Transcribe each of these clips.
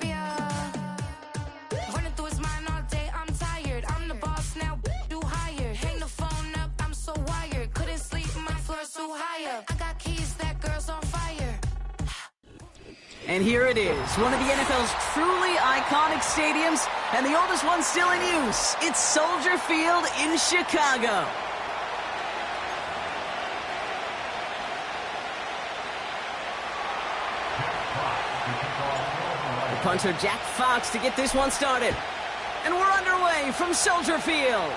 Yeah. Running through his mind all day, I'm tired. I'm the boss now, do higher. Hang the phone up, I'm so wired. Couldn't sleep, my floor's so high up. I got keys, that girl's on fire. And here it is, one of the NFL's truly iconic stadiums, and the oldest one still in use. It's Soldier Field in Chicago. The punter Jack Fox to get this one started. And we're underway from Soldier Field.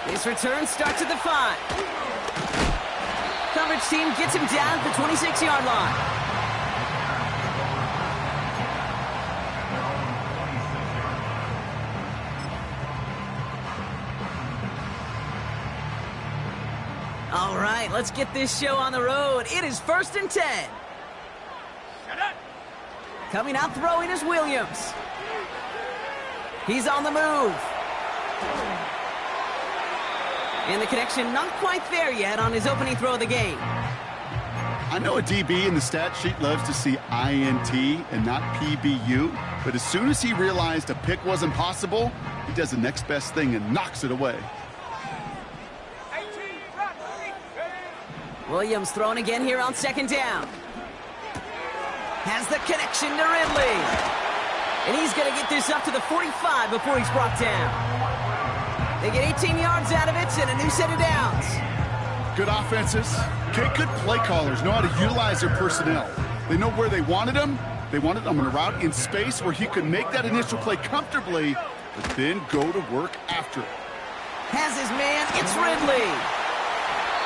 This return starts at the 5. Coverage team gets him down at the 26-yard line. All right, let's get this show on the road. It is 1st and 10. Coming out throwing is Williams. He's on the move. And the connection not quite there yet on his opening throw of the game. I know a DB in the stat sheet loves to see INT and not PBU, but as soon as he realized a pick wasn't possible, he does the next best thing and knocks it away. Williams throwing again here on 2nd down. Has the connection to Ridley. And he's going to get this up to the 45 before he's brought down. They get 18 yards out of it and a new set of downs. Good offenses. Good play callers know how to utilize their personnel. They know where they wanted him. They wanted him on a route in space where he could make that initial play comfortably, but then go to work after it. Has his man. It's Ridley.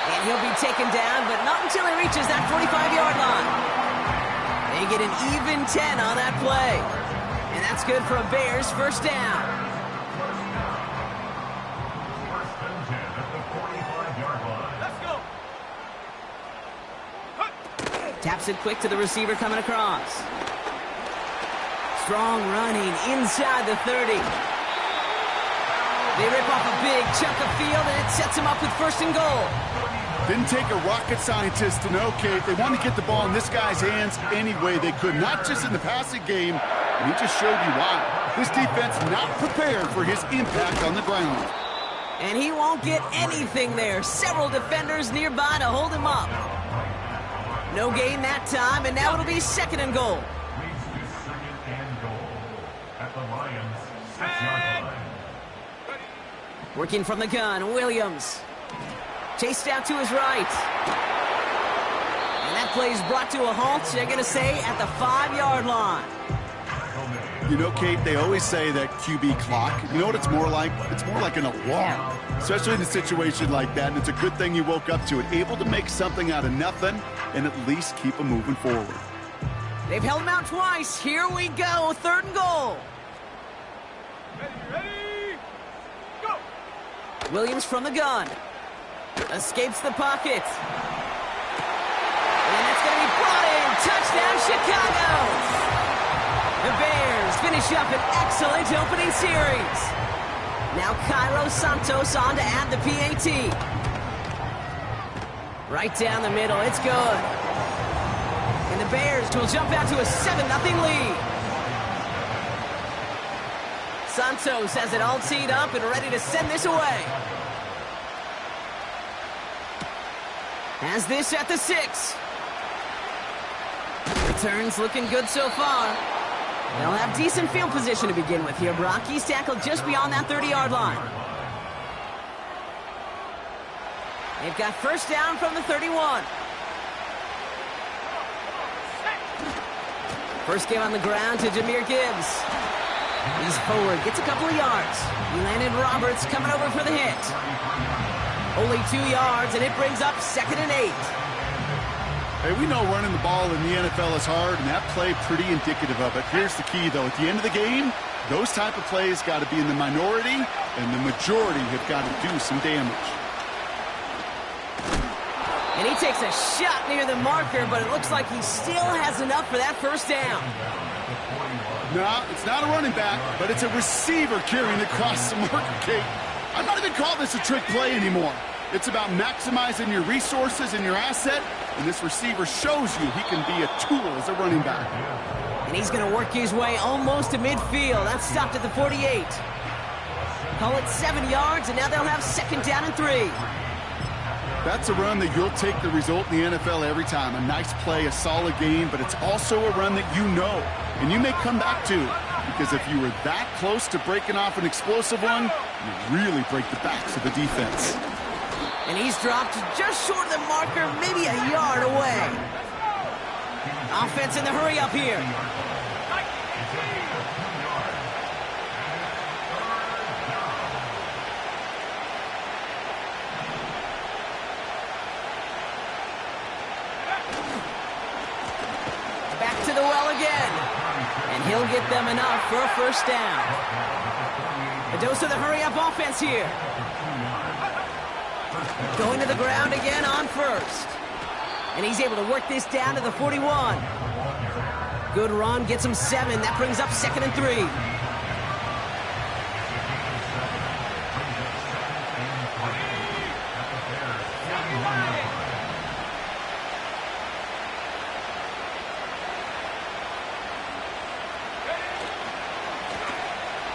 And he'll be taken down, but not until he reaches that 45-yard line. They get an even 10 on that play. And that's good for a Bears 1st down. Let's go. Taps it quick to the receiver coming across. Strong running inside the 30. They rip off a big chunk of field, and it sets him up with 1st and goal. Didn't take a rocket scientist to know, Kate. They want to get the ball in this guy's hands any way they could, not just in the passing game, and he just showed you why. This defense not prepared for his impact on the ground. And he won't get anything there. Several defenders nearby to hold him up. No gain that time, and now it'll be 2nd and goal. Working from the gun, Williams. Chased out to his right. And that play is brought to a halt, they're going to say, at the 5-yard line. You know, Kate, they always say that QB clock. You know what it's more like? It's more like an alarm, especially in a situation like that. And it's a good thing you woke up to it, able to make something out of nothing and at least keep them moving forward. They've held him out twice. Here we go, 3rd and goal. Ready, go! Williams from the gun. Escapes the pocket. And it's going to be brought in. Touchdown, Chicago! The Bears finish up an excellent opening series. Now Cairo Santos on to add the PAT. Right down the middle. It's good. And the Bears will jump out to a 7-0 lead. Santos has it all teed up and ready to send this away. Has this at the 6. Returns looking good so far. They'll have decent field position to begin with here. Brock, he's tackled just beyond that 30-yard line. They've got 1st down from the 31. First game on the ground to Jahmyr Gibbs. He's forward, gets a couple of yards. Landon Roberts coming over for the hit. Only 2 yards, and it brings up 2nd and 8. Hey, we know running the ball in the NFL is hard, and that play pretty indicative of it. Here's the key, though. At the end of the game, those type of plays got to be in the minority, and the majority have got to do some damage. And he takes a shot near the marker, but it looks like he still has enough for that 1st down. No, it's not a running back, but it's a receiver carrying across the marker, Kate. I'm not even calling this a trick play anymore. It's about maximizing your resources and your asset, and this receiver shows you he can be a tool as a running back. And he's going to work his way almost to midfield. That's stopped at the 48. Call it 7 yards, and now they'll have 2nd down and 3. That's a run that you'll take the result in the NFL every time. A nice play, a solid game, but it's also a run that you know, and you may come back to. Because if you were that close to breaking off an explosive one, you really break the backs of the defense. And he's dropped just short of the marker, maybe a yard away. Offense in the hurry up here. Back to the well again. And he'll get them enough for a 1st down. A dose of the hurry-up offense here. Going to the ground again on 1st. And he's able to work this down to the 41. Good run, gets him 7. That brings up 2nd and 3.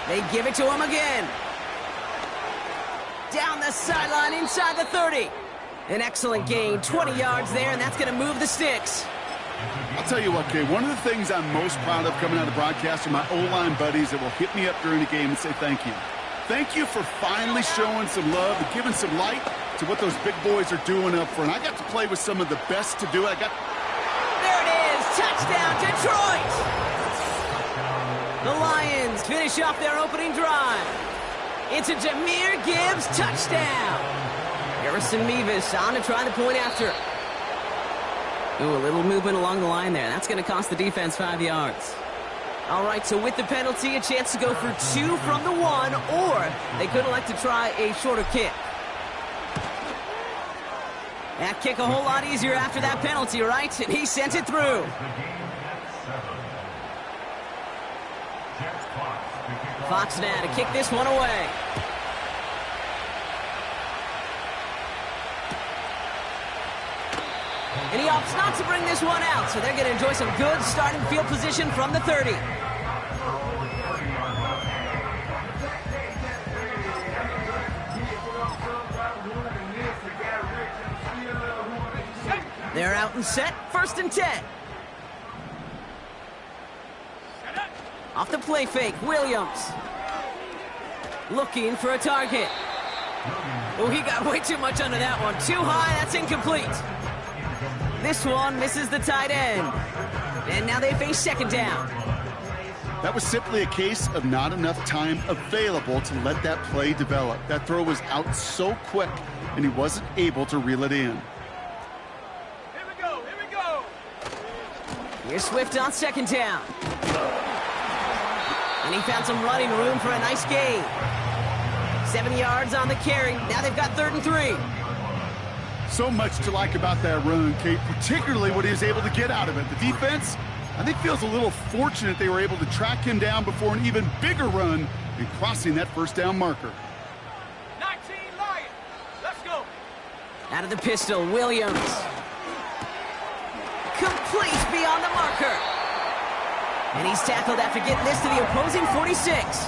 They give it to him again. Down the sideline inside the 30. An excellent gain, 20 yards there, and that's going to move the sticks. I'll tell you what, Kay, one of the things I'm most proud of coming out of broadcast are my O-line buddies that will hit me up during the game and say thank you. Thank you for finally showing some love and giving some light to what those big boys are doing up front. I got to play with some of the best to do it. There it is, touchdown, Detroit! The Lions finish off their opening drive. It's a Jahmyr Gibbs touchdown. Harrison Mevis on to try the point after. Ooh, a little movement along the line there. That's going to cost the defense 5 yards. All right, so with the penalty, a chance to go for 2 from the 1, or they could elect to try a shorter kick. That kick a whole lot easier after that penalty, right? And he sent it through. Fox now to kick this one away. And he opts not to bring this one out, so they're going to enjoy some good starting field position from the 30. They're out and set, 1st and 10. Off the play fake, Williams. Looking for a target. Oh, he got way too much under that one. Too high, that's incomplete. This one misses the tight end. And now they face 2nd down. That was simply a case of not enough time available to let that play develop. That throw was out so quick, and he wasn't able to reel it in. Here we go, here we go. Here's Swift on 2nd down. And he found some running room for a nice gain. 7 yards on the carry. Now they've got 3rd and 3. So much to like about that run, Kate, particularly what he was able to get out of it. The defense, I think, feels a little fortunate they were able to track him down before an even bigger run and crossing that 1st down marker. 19 Lions, let's go. Out of the pistol, Williams. Complete beyond the marker. And he's tackled after getting this to the opposing 46.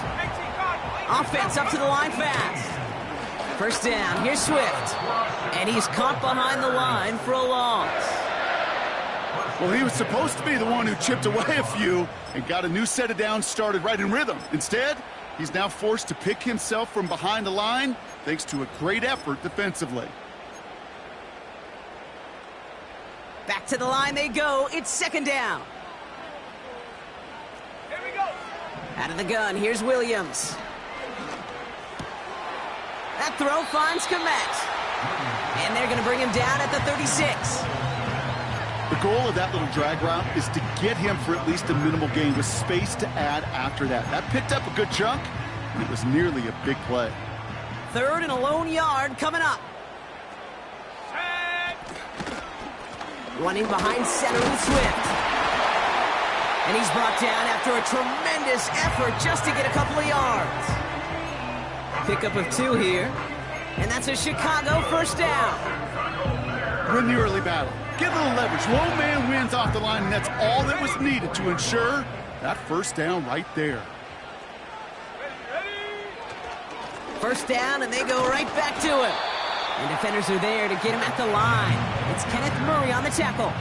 Offense up to the line fast. 1st down, here's Swift. And he's caught behind the line for a loss. Well, he was supposed to be the one who chipped away a few and got a new set of downs started right in rhythm. Instead, he's now forced to pick himself from behind the line thanks to a great effort defensively. Back to the line they go. It's 2nd down. Here we go. Out of the gun, here's Williams. That throw finds Kmet. And they're going to bring him down at the 36. The goal of that little drag route is to get him for at least a minimal gain with space to add after that. That picked up a good chunk, and it was nearly a big play. 3rd and a lone yard coming up. Running behind center with Swift. And he's brought down after a tremendous effort just to get a couple of yards. Pickup of 2 here. And that's a Chicago first down. Win the early battle. Get a little leverage. Low man wins off the line, and that's all that was needed to ensure that first down right there. First down, and they go right back to him. And defenders are there to get him at the line. It's Kenneth Murray on the tackle.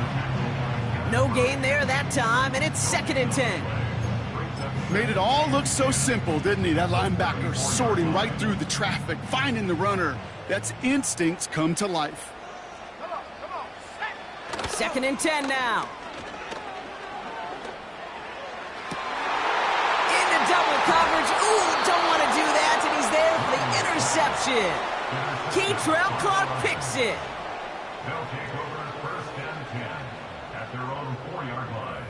No gain there that time, and it's 2nd and 10. Made it all look so simple, didn't he? That linebacker sorting right through the traffic, finding the runner. That's instincts come to life. 2nd and 10 now. Into double coverage. Ooh, don't want to do that, and he's there for the interception. Kei'Trel Clark picks it. They'll take over 1st and 10 at their own 4-yard line.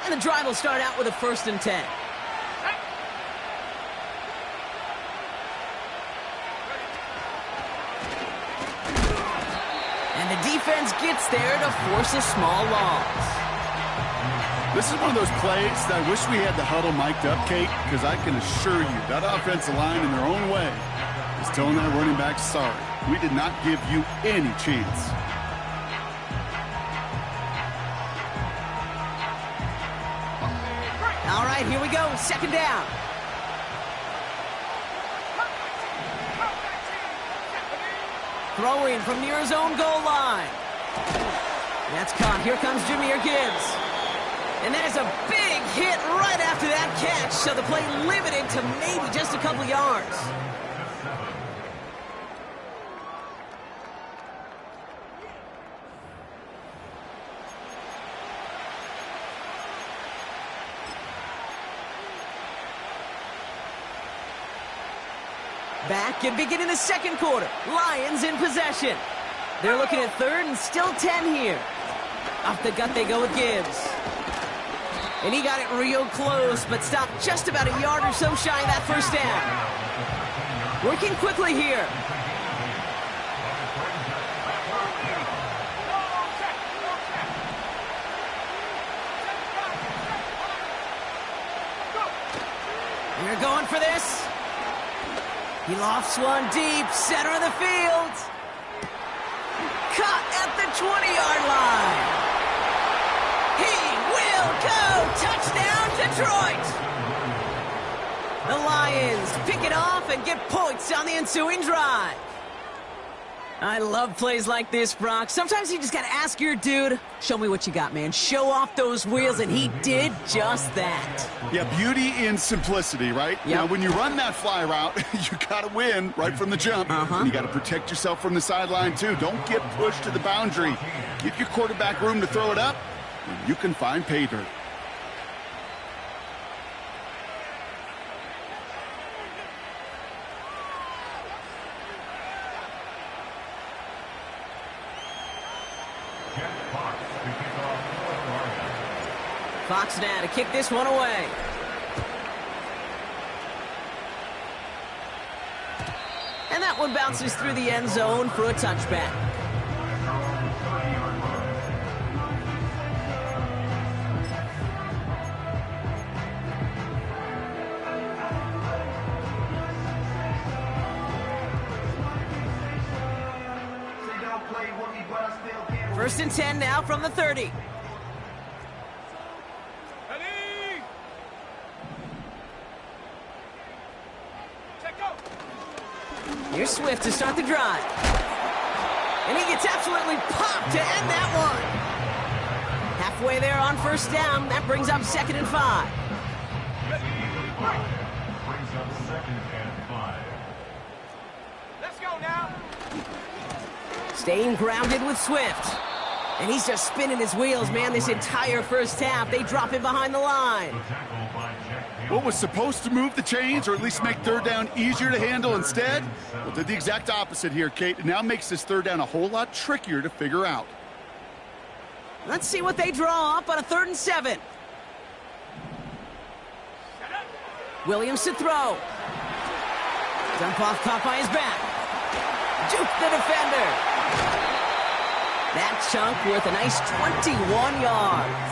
And the drive will start out with a 1st and 10. And the defense gets there to force a small loss. This is one of those plays that I wish we had the huddle mic'd up, Kate, because I can assure you that offensive line in their own way is telling that running back, sorry, we did not give you any chance. All right, here we go. 2nd down. Throwing from near his own goal line. That's caught. Here comes Jahmyr Gibbs. And that is a big hit right after that catch, so the play limited to maybe just a couple yards. Back and beginning the 2nd quarter. Lions in possession. They're looking at 3rd and still 10 here. Off the gut they go with Gibbs. And he got it real close, but stopped just about a yard or so shy of that first down. Working quickly here. They're going for this. He lofts one deep, center of the field. Caught at the 20-yard line. He will go! Touchdown, Detroit! The Lions pick it off and get points on the ensuing drive. I love plays like this, Brock. Sometimes you just got to ask your dude, show me what you got, man. Show off those wheels, and he did just that. Yeah, beauty in simplicity, right? Yep. Now, when you run that fly route, you got to win right from the jump. And you got to protect yourself from the sideline, too. Don't get pushed to the boundary. Give your quarterback room to throw it up, and you can find pay dirt. Fox now to kick this one away. And that one bounces through the end zone for a touchback. First and 10 now from the 30. Here's Swift to start the drive. And he gets absolutely popped to end that one. Halfway there on first down. That brings up 2nd and 5. Brings up 2nd and 5. Let's go now. Staying grounded with Swift. And he's just spinning his wheels, man, this entire first half. They drop him behind the line. What was supposed to move the chains or at least make third down easier to handle instead? Well, did the exact opposite here, Kate. It now makes this third down a whole lot trickier to figure out. Let's see what they draw up on a 3rd and 7. Williams to throw. Dump off caught by his back. Juke the defender. That chunk worth a nice 21 yards.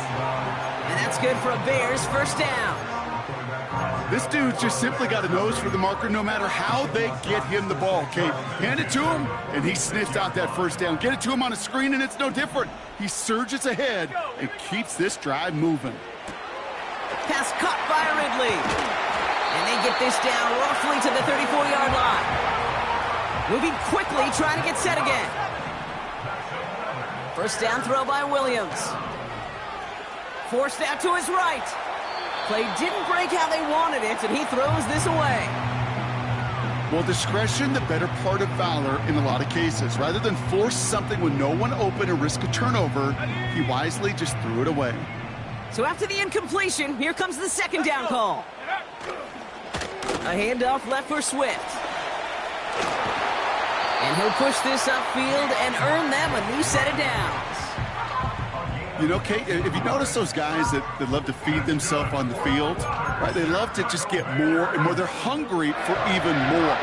And that's good for a Bears first down. This dude's just simply got a nose for the marker no matter how they get him the ball, Kate. Hand it to him, and he sniffs out that first down. Get it to him on a screen, and it's no different. He surges ahead and keeps this drive moving. Pass caught by Ridley. And they get this down roughly to the 34-yard line. Moving quickly, trying to get set again. First down throw by Williams. Forced out to his right. Play didn't break how they wanted it, and he throws this away. Well, discretion, the better part of valor in a lot of cases. Rather than force something with no one open and risk a turnover, he wisely just threw it away. So after the incompletion, here comes the second down call. A handoff left for Swift. And he'll push this upfield and earn them a new set of downs. You know, Kate, if you notice those guys that love to feed themselves on the field, right? They love to just get more and more. They're hungry for even more.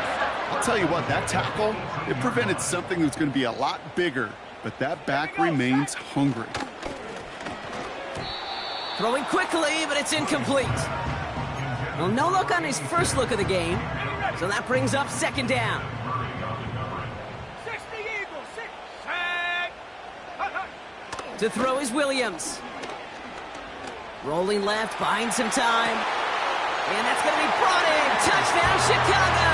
I'll tell you what, that tackle, it prevented something that's going to be a lot bigger, but that back remains hungry. Throwing quickly, but it's incomplete. Well, no look on his first look of the game, so that brings up second down. 60 Eagles, 6. To throw is Williams. Rolling left, buying some time. And that's going to be brought in. Touchdown, Chicago!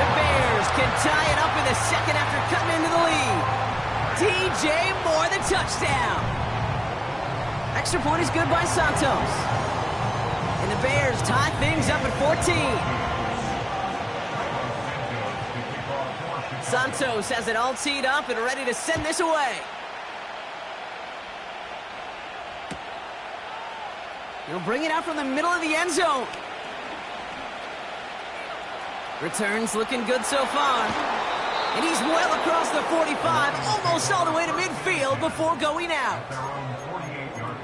The Bears can tie it up in the second after cutting into the lead. DJ Moore, the touchdown. Extra point is good by Santos. And the Bears tie things up at 14. Santos has it all teed up and ready to send this away. He'll bring it out from the middle of the end zone. Returns looking good so far. And he's well across the 45, almost all the way to midfield before going out.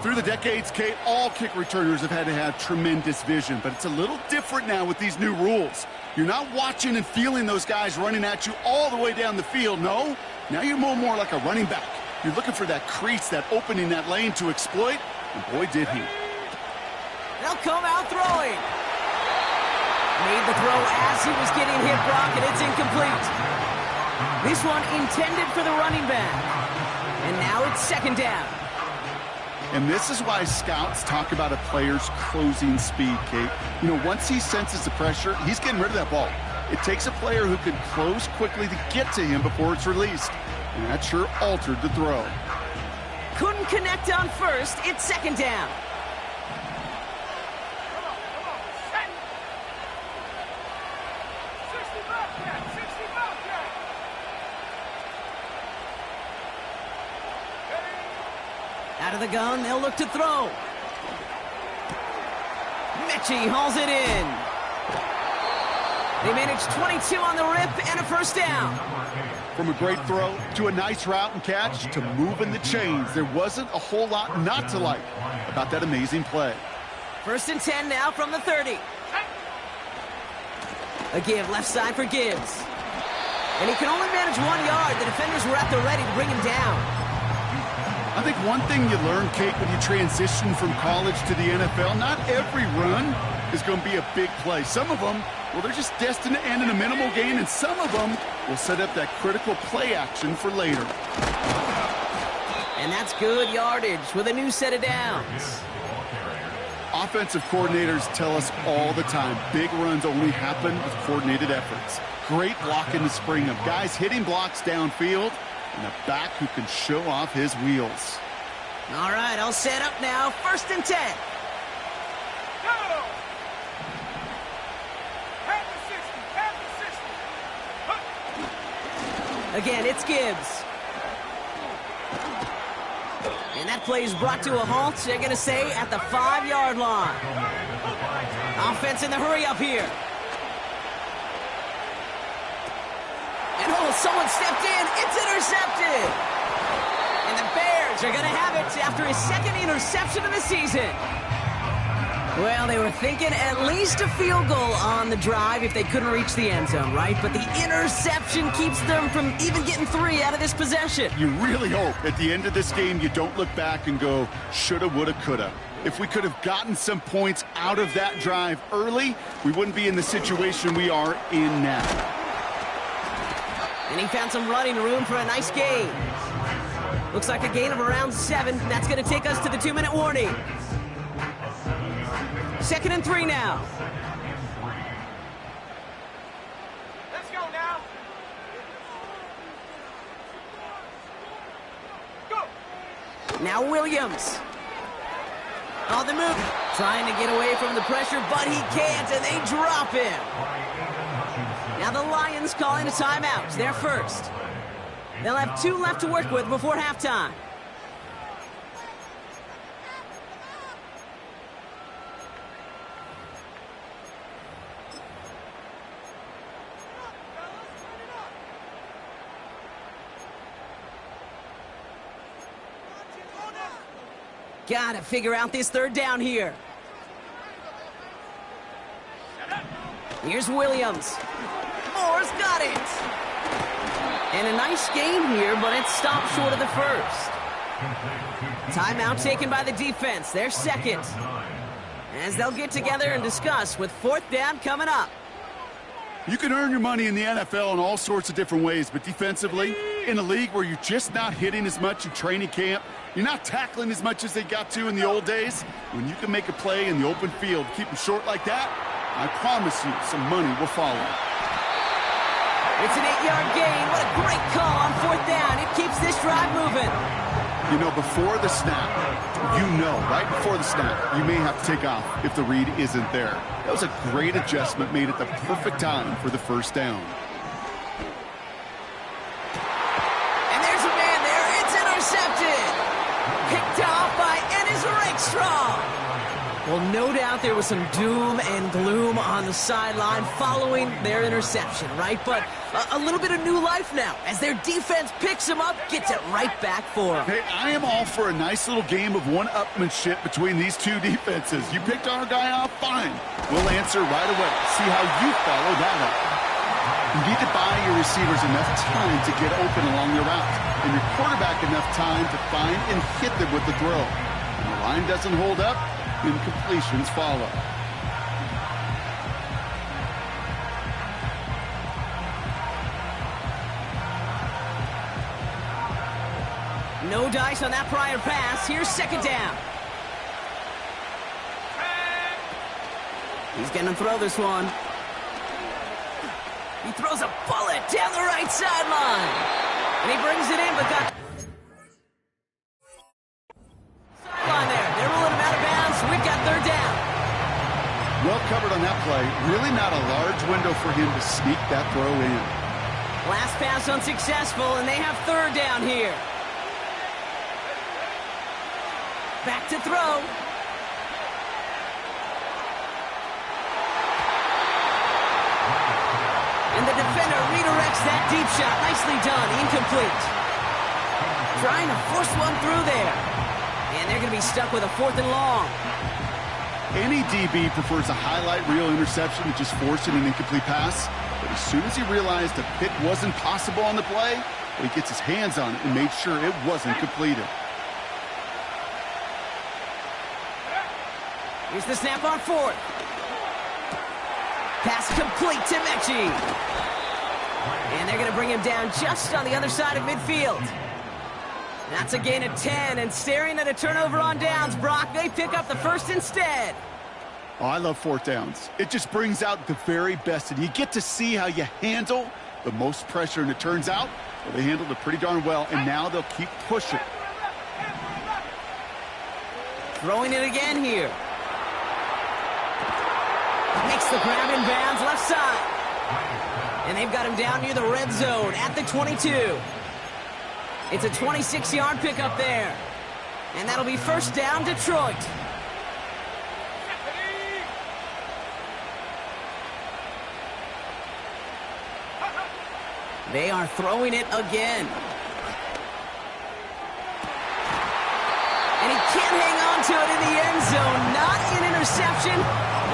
Through the decades, Kate, all kick returners have had to have tremendous vision, but it's a little different now with these new rules. You're not watching and feeling those guys running at you all the way down the field, no. Now you're more like a running back. You're looking for that crease, that opening, that lane to exploit, and boy, did he. They'll come out throwing. Made the throw as he was getting hit, Brock, and it's incomplete. This one intended for the running back. And now it's second down. And this is why scouts talk about a player's closing speed, Kate. You know, once he senses the pressure, he's getting rid of that ball. It takes a player who can close quickly to get to him before it's released. And that sure altered the throw. Couldn't connect on first. It's second down. Out of the gun, they'll look to throw. Mechie hauls it in. They manage 22 on the rip and a first down. From a great throw to a nice route and catch to moving the chains, there wasn't a whole lot not to like about that amazing play. First and 10 now from the 30. A give left side for Gibbs. And he can only manage 1 yard. The defenders were at the ready to bring him down. I think one thing you learn, Kate, when you transition from college to the NFL, not every run is going to be a big play. Some of them, well, they're just destined to end in a minimal gain, and some of them will set up that critical play action for later. And that's good yardage with a new set of downs. Offensive coordinators tell us all the time, big runs only happen with coordinated efforts. Great blocking to spring them. Guys hitting blocks downfield, and a back who can show off his wheels. All right, I'll set up now. First and 10. Go! Again, it's Gibbs. And that play is brought to a halt, they're going to say, at the 5-yard line. Offense in the hurry up here. And someone stepped in. It's intercepted. And the Bears are going to have it after his second interception of the season. Well, they were thinking at least a field goal on the drive if they couldn't reach the end zone, right? But the interception keeps them from even getting 3 out of this possession. You really hope at the end of this game you don't look back and go, shoulda, woulda, coulda. If we could have gotten some points out of that drive early, we wouldn't be in the situation we are in now. And he found some running room for a nice gain. Looks like a gain of around 7. That's going to take us to the 2-minute warning. 2nd and 3 now. Let's go now. Go. Now Williams. On the move. Trying to get away from the pressure, but he can't, and they drop him. Now the Lions calling a timeout. They're first. They'll have 2 left to work with before halftime. Gotta figure out this 3rd down here. Here's Williams. Moore's got it. And a nice gain here, but it stopped short of the first. Timeout taken by the defense. They're second. As they'll get together and discuss with 4th down coming up. You can earn your money in the NFL in all sorts of different ways, but defensively, in a league where you're just not hitting as much in training camp, you're not tackling as much as they got to in the old days, when you can make a play in the open field, keep them short like that, I promise you some money will follow. It's an 8-yard gain. What a great call on 4th down. It keeps this drive moving. You know, before the snap, right before the snap, you may have to take off if the read isn't there. That was a great adjustment made at the perfect time for the 1st down. And there's a man there. It's intercepted. Picked off by Ennis Rakestraw. Well, no doubt there was some doom and gloom on the sideline following their interception, right? But a little bit of new life now as their defense picks him up, gets it right back for him. Hey, I am all for a nice little game of one-upmanship between these 2 defenses. You picked our guy off, fine. We'll answer right away. See how you follow that up. You need to buy your receivers enough time to get open along the route, and your quarterback enough time to find and hit them with the throw. When the line doesn't hold up, incompletions follow. No dice on that prior pass. Here's 2nd down. He's going to throw this one. He throws a bullet down the right sideline. And he brings it in, but got sideline there. They're rolling him out of bounds. We've got 3rd down. Well covered on that play. Really not a large window for him to sneak that throw in. Last pass unsuccessful, and they have 3rd down here. Back to throw. And the defender redirects that deep shot. Nicely done. Incomplete. Trying to force one through there. And they're going to be stuck with a 4th and long. Any DB prefers a highlight reel interception to just forcing an incomplete pass. But as soon as he realized a pick wasn't possible on the play, he gets his hands on it and made sure it wasn't completed. Here's the snap on 4th. Pass complete to Mechie. And they're going to bring him down just on the other side of midfield. That's a gain of 10, and staring at a turnover on downs, Brock, they pick up the 1st instead. Oh, I love 4th downs. It just brings out the very best, and you get to see how you handle the most pressure, and it turns out well, they handled it pretty darn well, and now they'll keep pushing. Throwing it again here. Makes the grab in bounds left side. And they've got him down near the red zone at the 22. It's a 26-yard pickup there. And that'll be 1st down, Detroit. They are throwing it again. And he can't hang on to it in the end zone. Not in an interception.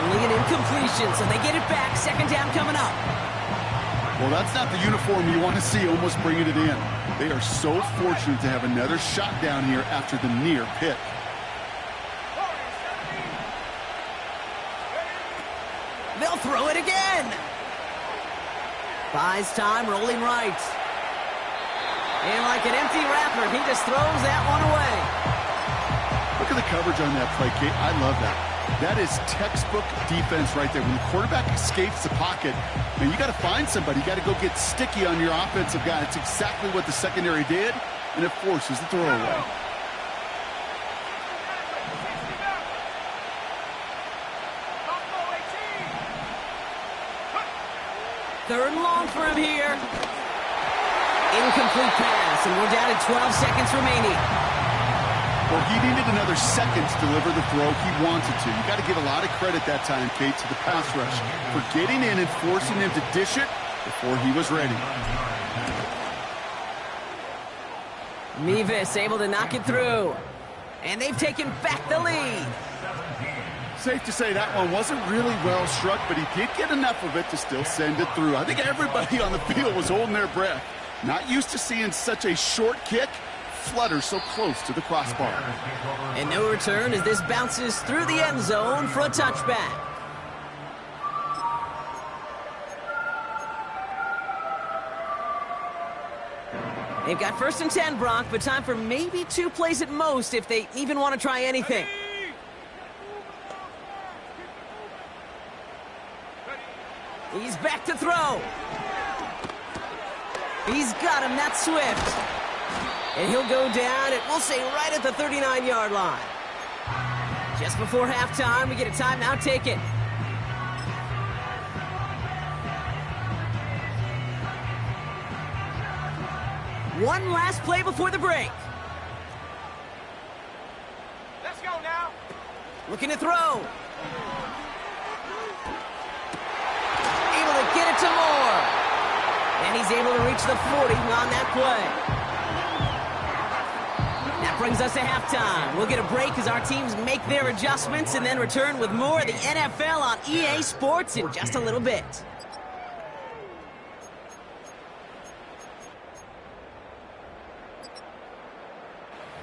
Only an incompletion, so they get it back. Second down coming up. Well, that's not the uniform you want to see almost bringing it in. They are so fortunate to have another shot down here after the near pick. They'll throw it again. Buys time, rolling right. And like an empty wrapper, he just throws that one away. Look at the coverage on that play, Kate. I love that. That is textbook defense right there. When the quarterback escapes the pocket, man, you got to find somebody. You got to go get sticky on your offensive guy. It's exactly what the secondary did, and it forces the throwaway. Third and long for him here. Incomplete pass, and we're down to 12 seconds remaining. Well, he needed another second to deliver the throw he wanted to. You got to give a lot of credit that time, Kate, to the pass rush for getting in and forcing him to dish it before he was ready. Mevis able to knock it through. And they've taken back the lead. Safe to say that one wasn't really well struck, but he did get enough of it to still send it through. I think everybody on the field was holding their breath. Not used to seeing such a short kick flutter so close to the crossbar. And no return as this bounces through the end zone for a touchback. They've got 1st and 10, Brock, but time for maybe 2 plays at most if they even want to try anything. He's back to throw. He's got him. That's Swift. And he'll go down, and we'll say right at the 39-yard line. Just before halftime, we get a timeout taken. One last play before the break. Let's go now. Looking to throw. Able to get it to Moore. And he's able to reach the 40 on that play. That brings us to halftime. We'll get a break as our teams make their adjustments and then return with more of the NFL on EA Sports in just a little bit.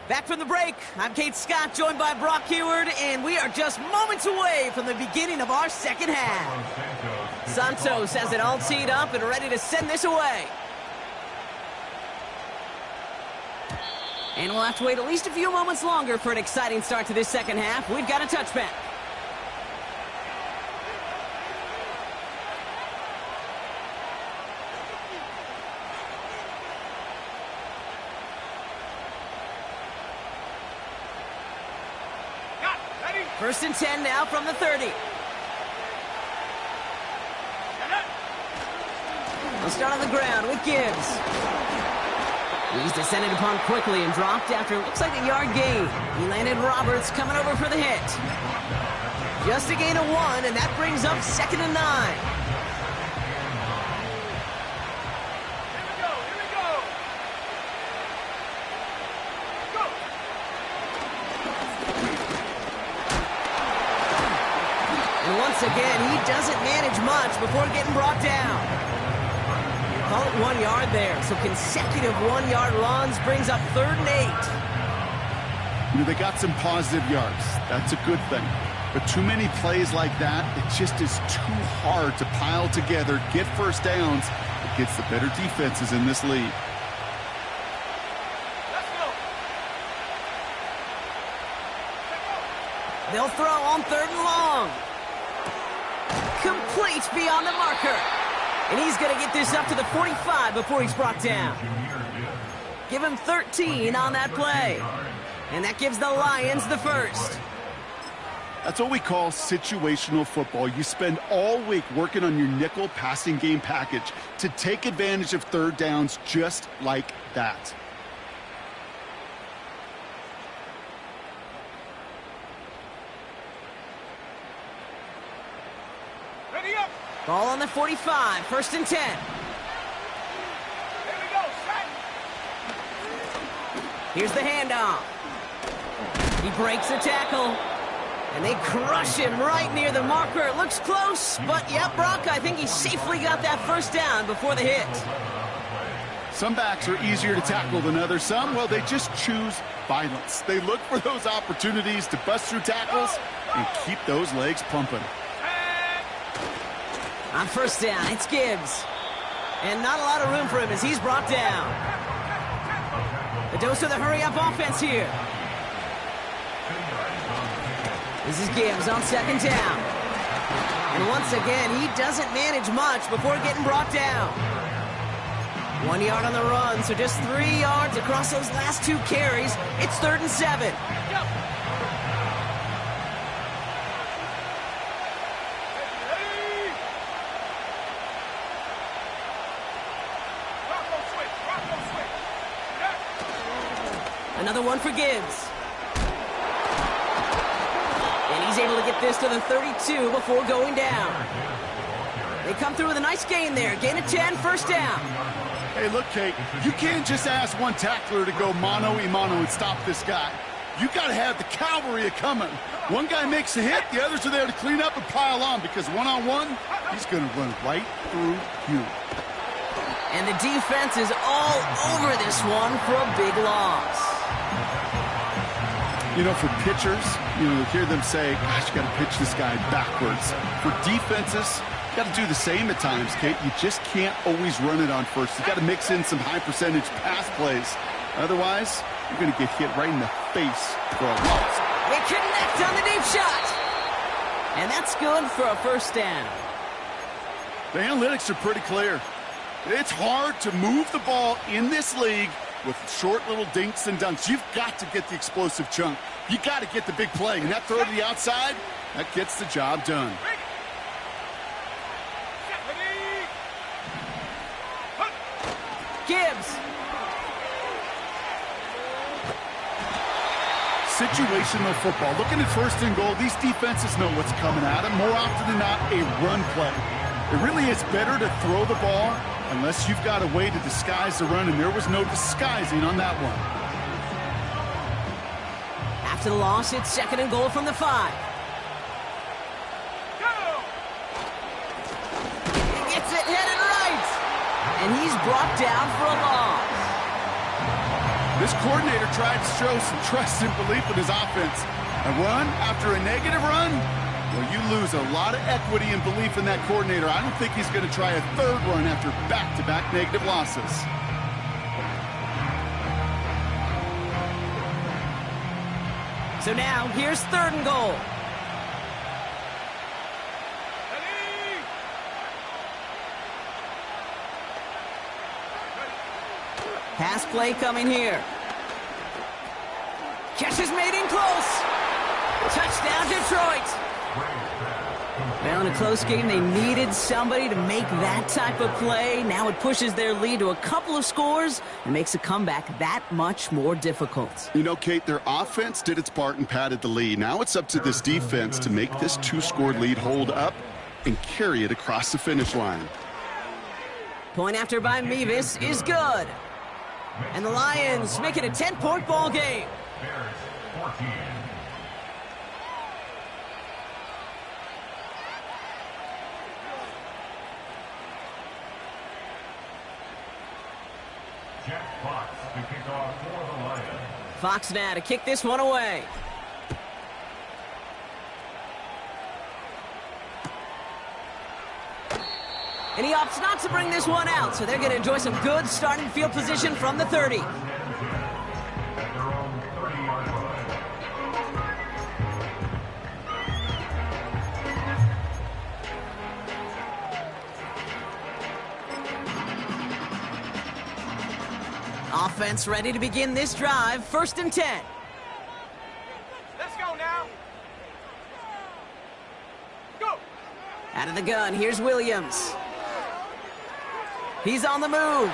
Back from the break, I'm Kate Scott, joined by Brock Huard, and we are just moments away from the beginning of our second half. Santos has it all teed up and ready to send this away. And we'll have to wait at least a few moments longer for an exciting start to this second half. We've got a touchback. Ready? 1st and 10 now from the 30. We'll start on the ground with Gibbs. He's descended upon quickly and dropped after it looks like a yard gain. He landed Roberts coming over for the hit. Just a gain of 1, and that brings up 2nd and 9. Here we go. Go. And once again, he doesn't manage much before getting brought down. Call it 1 yard there, so consecutive 1-yard runs brings up 3rd and 8. You know, they got some positive yards. That's a good thing. But too many plays like that, it just is too hard to pile together, get first downs against the better defenses in this league. Let's go. They'll throw on 3rd and long. Complete beyond the marker. And he's going to get this up to the 45 before he's brought down. Give him 13 on that play. And that gives the Lions the first. That's what we call situational football. You spend all week working on your nickel passing game package to take advantage of 3rd downs just like that. Ready up. Ball on the 45, 1st and 10. Here we go. Set. Here's the handoff. He breaks the tackle. And they crush him right near the marker. It looks close, but yep, Brock, I think he safely got that first down before the hit. Some backs are easier to tackle than others. Some, well, they just choose violence. They look for those opportunities to bust through tackles and keep those legs pumping. On first down, it's Gibbs. And not a lot of room for him as he's brought down. The dose of the hurry-up offense here. This is Gibbs on second down. And once again, he doesn't manage much before getting brought down. 1 yard on the run, so just 3 yards across those last 2 carries. It's 3rd and 7. Another one for Gibbs. And he's able to get this to the 32 before going down. They come through with a nice gain there. Gain of 10, first down. Hey, look, Kate, you can't just ask one tackler to go mano-a-mano and stop this guy. You got to have the cavalry coming. One guy makes a hit, the others are there to clean up and pile on, because one-on-one, he's going to run right through you. And the defense is all over this one for a big loss. You know, for pitchers, you hear them say, gosh, you got to pitch this guy backwards. For defenses, you got to do the same at times, Kate. You just can't always run it on first. You got to mix in some high-percentage pass plays. Otherwise, you're going to get hit right in the face for a loss. They connect on the deep shot. And that's good for a first down. The analytics are pretty clear. It's hard to move the ball in this league with short little dinks and dunks. You've got to get the explosive chunk. You got to get the big play. And that throw to the outside, that gets the job done. Gibbs. Situational football. Looking at first and goal, these defenses know what's coming at them. More often than not, a run play. It really is better to throw the ball unless you've got a way to disguise the run, and there was no disguising on that one. After the loss, it's 2nd and goal from the 5. He gets it headed right. And he's brought down for a loss. This coordinator tried to show some trust and belief in his offense. A run after a negative run? Well, you lose a lot of equity and belief in that coordinator. I don't think he's going to try a 3rd run after back-to-back negative losses. So now, here's 3rd and goal. Pass play coming here. Catch is made in close. Touchdown, Detroit. Well, in a close game, they needed somebody to make that type of play. Now it pushes their lead to a couple of scores and makes a comeback that much more difficult. You know, Kate, their offense did its part and padded the lead. Now it's up to this defense to make this 2-score lead hold up and carry it across the finish line. Point after by Mevis is good. And the Lions make it a 10-point ball game. Bears 14. Jack Fox to kick off for the Lions. Fox now to kick this one away. And he opts not to bring this one out, so they're going to enjoy some good starting field position from the 30. At their own 30-yard line. Offense ready to begin this drive. 1st and 10. Let's go now. Go. Out of the gun, here's Williams. He's on the move.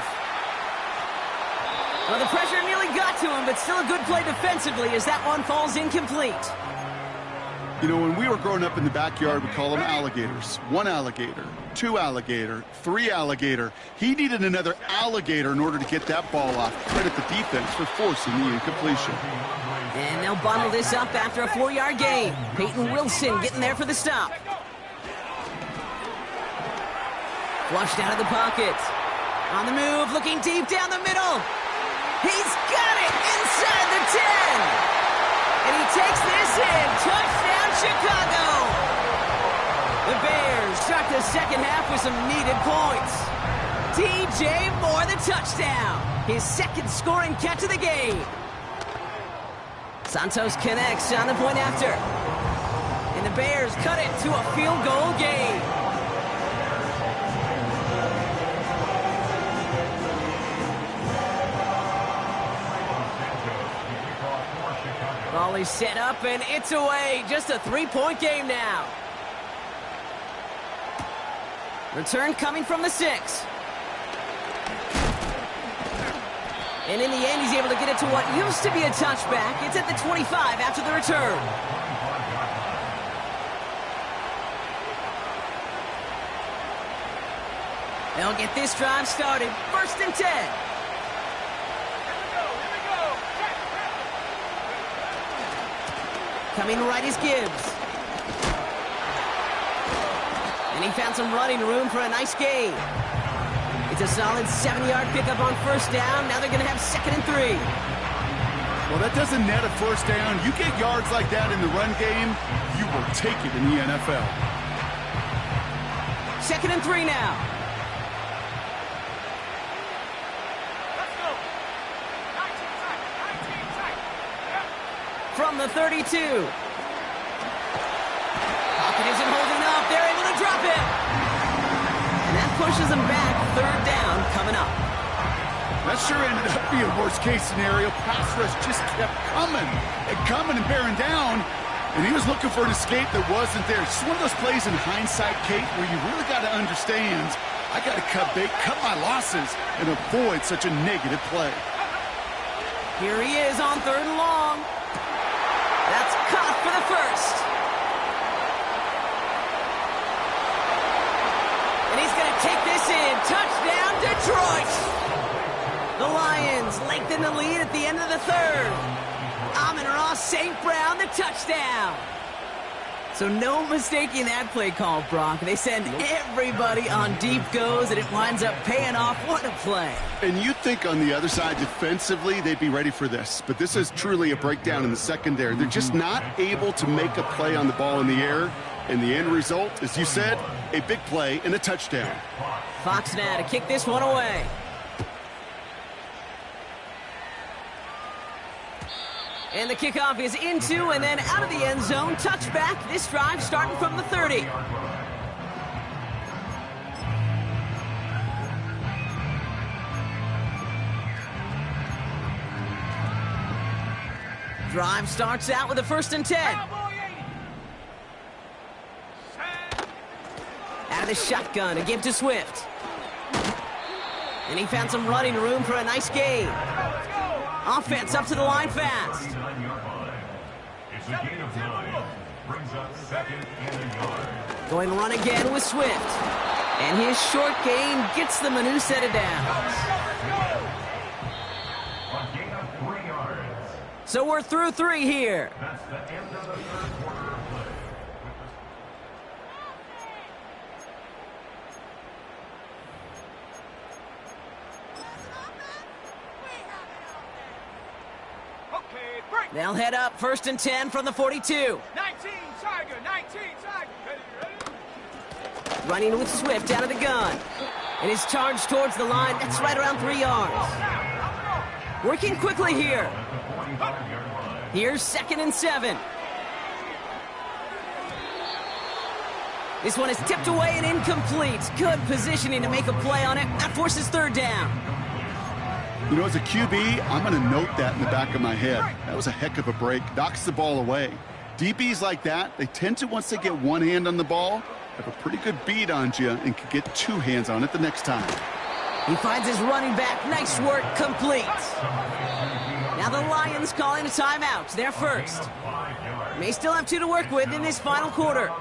Well, the pressure nearly got to him, but still a good play defensively as that one falls incomplete. You know, when we were growing up in the backyard, we call them alligators. 1 alligator, 2 alligator, 3 alligator. He needed another alligator in order to get that ball off. Credit the defense for forcing the incompletion. And they'll bundle this up after a 4-yard gain. Peyton Wilson getting there for the stop. Flushed out of the pocket. On the move, looking deep down the middle. He's got it inside the 10. And he takes this in. Touchdown, Chicago. The Bears start the second half with some needed points. DJ Moore, the touchdown. His second scoring catch of the game. Santos connects on the point after. And the Bears cut it to a field goal game. Ball is set up and it's away. Just a 3-point game now. Return coming from the 6. And in the end, he's able to get it to what used to be a touchback. It's at the 25 after the return. They'll get this drive started. 1st and 10. Coming right is Gibbs. And he found some running room for a nice gain. It's a solid 7-yard pickup on 1st down. Now they're going to have 2nd and 3. Well, that doesn't net a 1st down. You get yards like that in the run game, you will take it in the NFL. 2nd and 3 now. Let's go. 19 tight. From the 32. Pocket isn't holding up. They're able to drop it. And that pushes them back. 3rd down coming up. That sure ended up being worst-case scenario. Pass rush just kept coming and bearing down. And he was looking for an escape that wasn't there. It's just one of those plays in hindsight, Kate, where you really got to understand, I got to cut bait, cut my losses, and avoid such a negative play. Here he is on 3rd and long. That's caught for the 1st. And he's going to take this in. Touchdown, Detroit. The Lions lengthen the lead at the end of the 3rd. Amon-Ra St. Brown, the touchdown. So no mistaking that play call, Brock. They send everybody on deep goes, and it winds up paying off. What a play. And you'd think on the other side, defensively, they'd be ready for this. But this is truly a breakdown in the secondary. They're just not able to make a play on the ball in the air. And the end result, as you said, a big play and a touchdown. Fox now to kick this one away. And the kickoff is into and then out of the end zone. Touchback. This drive starting from the 30. Drive starts out with a 1st and 10. Out of the shotgun, a give to Swift. And he found some running room for a nice gain. Offense up to the line fast. It's a gain of 9. Brings up 2nd and a yard. Going to run again with Swift. And his short gain gets them a new set of downs. A gain of 3 yards. So we're through 3 here. That's the end of the 3rd quarter of play. Okay, break. They'll head up 1st and 10 from the 42. 19 Tiger, 19 Tiger. Ready? Running with Swift out of the gun. And his charge towards the line, that's right around 3 yards. Working quickly here. Here's 2nd and 7. This one is tipped away and incomplete. Good positioning to make a play on it. That forces 3rd down. You know, as a QB, I'm going to note that in the back of my head. That was a heck of a break. Knocks the ball away. DBs like that, they tend to, once they get one hand on the ball, have a pretty good beat on you and can get 2 hands on it the next time. He finds his running back. Nice work. Complete. Now the Lions calling a timeout. They're first. 5 yards. May still have 2 to work with in this final quarter.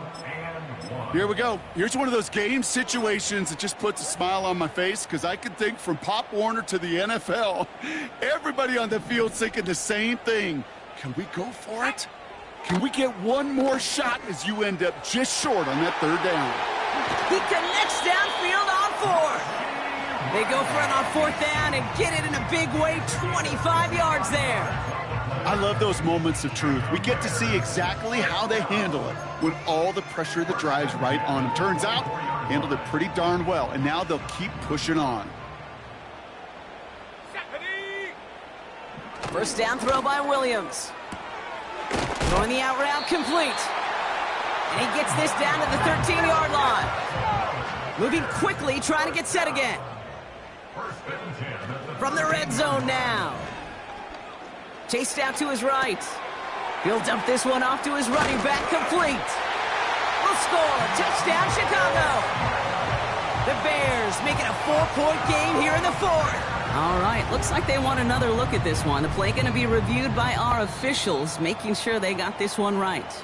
Here we go. Here's one of those game situations that just puts a smile on my face because I can think from Pop Warner to the NFL. Everybody on the field's thinking the same thing. Can we go for it? Can we get one more shot as you end up just short on that third down? He connects downfield on 4. They go for it on 4th down and get it in a big way, 25 yards there. I love those moments of truth. We get to see exactly how they handle it when all the pressure of the drive's right on them. Turns out, handled it pretty darn well, and now they'll keep pushing on. First down throw by Williams. Throwing the out route complete. And he gets this down to the 13-yard line. Moving quickly, trying to get set again. From the red zone now. Chased out to his right. He'll dump this one off to his running back, complete. Will score. Touchdown, Chicago. The Bears make it a 4-point game here in the 4th. All right, looks like they want another look at this one. The play going to be reviewed by our officials, making sure they got this one right.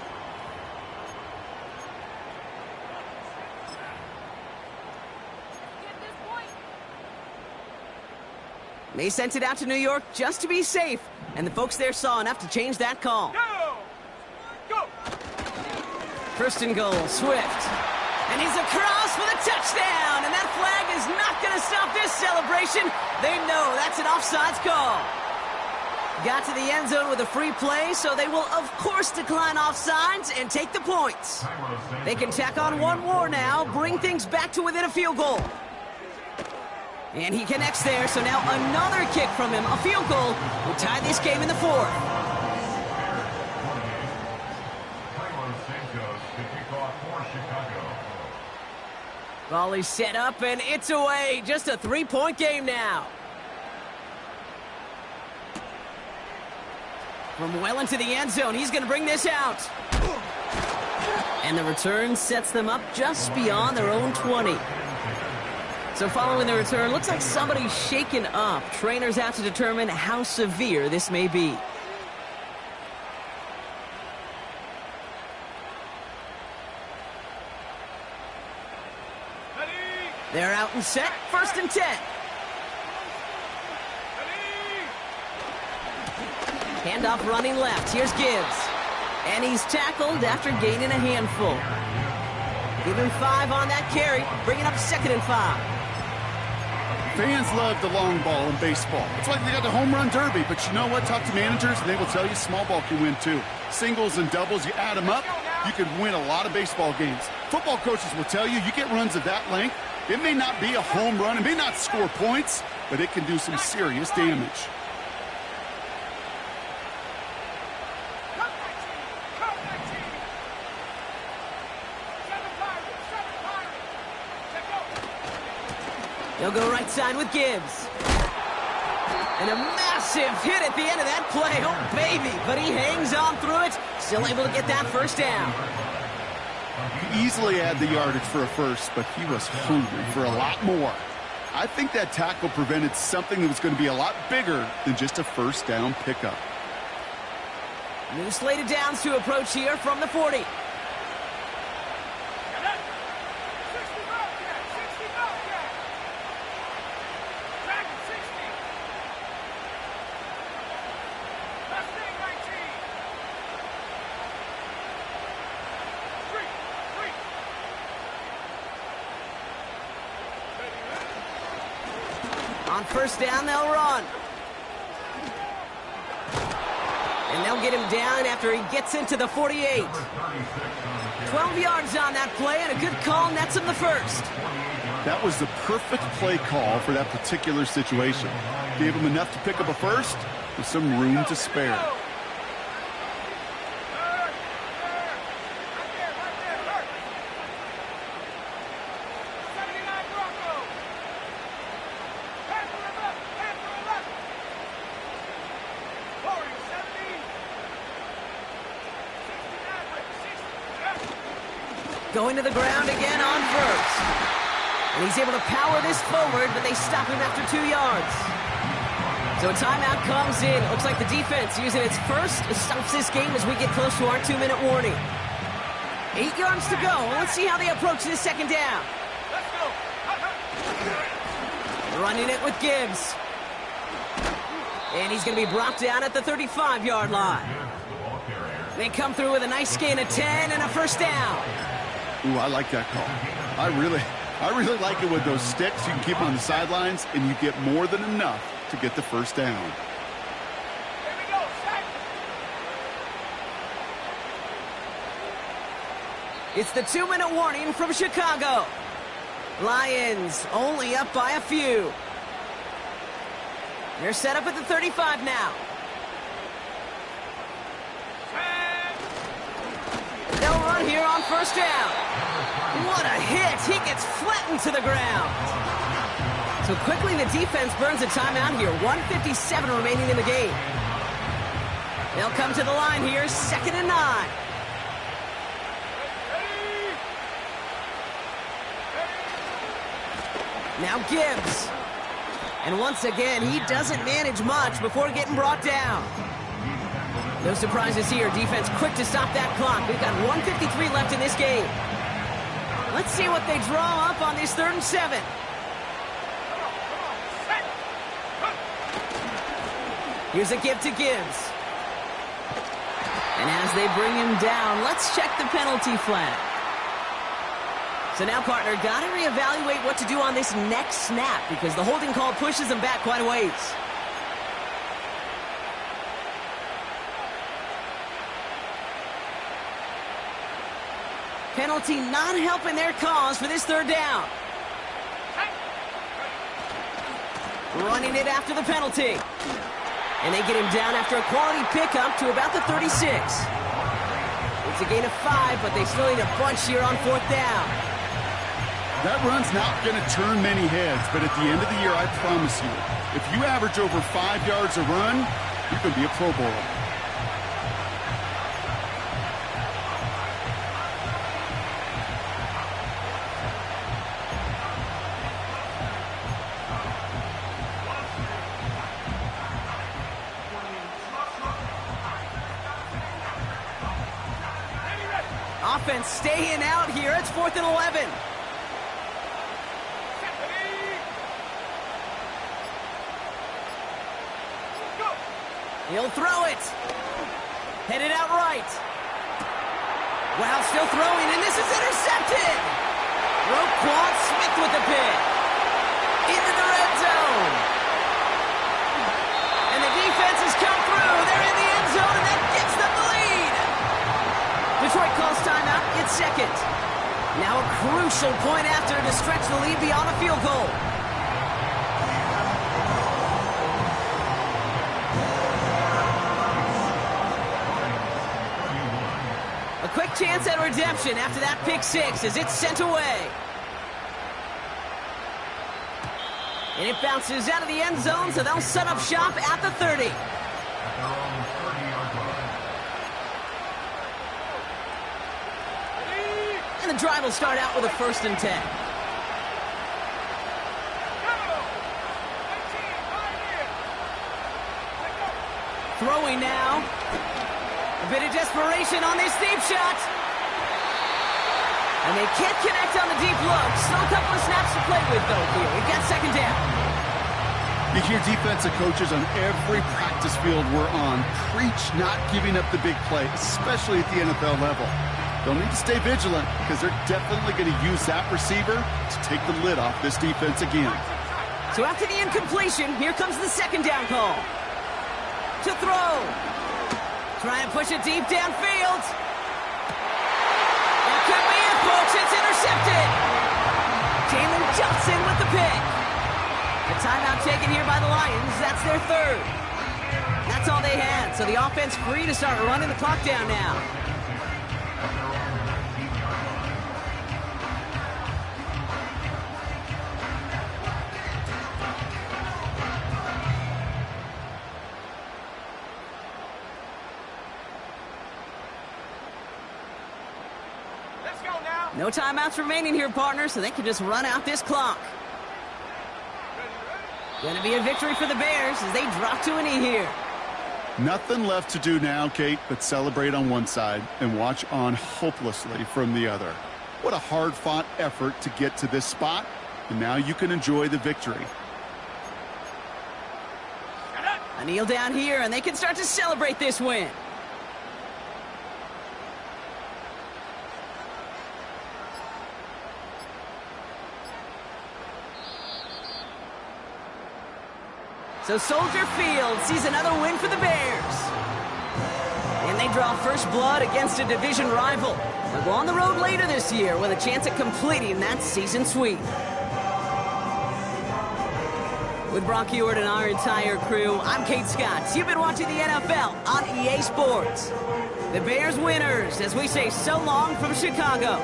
They sent it out to New York just to be safe, and the folks there saw enough to change that call. Go! First and goal, Swift. And he's across for the touchdown, and that flag is not going to stop this celebration. They know that's an offsides call. Got to the end zone with a free play, so they will, of course, decline offsides and take the points. They can tack on one more now, bring things back to within a field goal. And he connects there, so now another kick from him. A field goal will tie this game in the 4th. Volley set up, and it's away. Just a 3-point game now. From well into the end zone, he's going to bring this out. And the return sets them up just beyond their own 20. So following the return, looks like somebody's shaken up. Trainers have to determine how severe this may be. They're out and set. First and 10. Handoff running left. Here's Gibbs. And he's tackled after gaining a handful. Give him 5 on that carry. Bringing up 2nd and 5. Fans love the long ball in baseball. It's like they got the home run derby, but you know what? Talk to managers, and they will tell you small ball can win too. Singles and doubles, you add them up, you can win a lot of baseball games. Football coaches will tell you, you get runs of that length, it may not be a home run, it may not score points, but it can do some serious damage. They'll go right side with Gibbs. And a massive hit at the end of that play. Oh, baby. But he hangs on through it. Still able to get that first down. He easily had the yardage for a first, but he was hungry for a lot more. I think that tackle prevented something that was going to be a lot bigger than just a first down pickup. New slated downs to approach here from the 40. On first down, they'll run. And they'll get him down after he gets into the 48. 12 yards on that play, and a good call nets him the first. That was the perfect play call for that particular situation. Gave him enough to pick up a first with some room to spare. Going to the ground again on first. And he's able to power this forward, but they stop him after 2 yards. So a timeout comes in. Looks like the defense using its first stops this game as we get close to our 2-minute warning. 8 yards to go. Let's see how they approach this second down. Let's go. Running it with Gibbs. And he's going to be brought down at the 35-yard line. They come through with a nice gain of 10 and a first down. Ooh, I like that call. I really like it with those sticks. You can keep them on the sidelines, and you get more than enough to get the first down. Here we go. Set. It's the 2-minute warning from Chicago. Lions only up by a few. They're set up at the 35 now. They'll run here on first down. What a hit. He gets flattened to the ground. So quickly the defense burns a timeout here. 1:57 remaining in the game. They'll come to the line here, 2nd and 9. Now Gibbs. And once again, he doesn't manage much before getting brought down. No surprises here. Defense quick to stop that clock. We've got 1:53 left in this game. Let's see what they draw up on this 3rd and 7. Here's a give to Gibbs. And as they bring him down, let's check the penalty flag. So now, partner, got to reevaluate what to do on this next snap because the holding call pushes them back quite a ways. Penalty not helping their cause for this 3rd down. Running it after the penalty. And they get him down after a quality pickup to about the 36. It's a gain of 5, but they still need a bunch here on 4th down. That run's not going to turn many heads, but at the end of the year, I promise you, if you average over 5 yards a run, you can be a Pro Bowler. Offense staying out here. It's 4th and 11. He'll throw it. Headed out right. Wow, still throwing, and this is intercepted. Roquan Smith with the pick. Into the red zone. And the defense has come through. They're in the end zone, and that gives them the lead. Detroit calls timeout. It's 2nd. Now a crucial point after to stretch the lead beyond a field goal. A quick chance at redemption after that pick 6 as it's sent away. And it bounces out of the end zone, so they'll set up shop at the 30. And the drive will start out with a 1st and 10. Throwing now. A bit of desperation on this deep shot. And they can't connect on the deep look. Still a couple of snaps to play with, though, here. We've got 2nd down. You hear defensive coaches on every practice field we're on preach not giving up the big play, especially at the NFL level. They'll need to stay vigilant because they're definitely going to use that receiver to take the lid off this defense again. So after the incompletion, here comes the 2nd down call. To throw. Trying to push it deep downfield. That could be it, folks. It's intercepted. Jalen Johnson with the pick. The timeout taken here by the Lions. That's their 3rd. That's all they had. So the offense free to start running the clock down now. No timeouts remaining here, partner, so they can just run out this clock. Gonna be a victory for the Bears as they drop to a knee here. Nothing left to do now, Kate, but celebrate on one side and watch on hopelessly from the other. What a hard-fought effort to get to this spot, and now you can enjoy the victory. A kneel down here, and they can start to celebrate this win. So Soldier Field sees another win for the Bears. And they draw first blood against a division rival. They'll go on the road later this year with a chance at completing that season sweep. With Brock Huard and our entire crew, I'm Kate Scott. You've been watching the NFL on EA Sports. The Bears winners as we say so long from Chicago.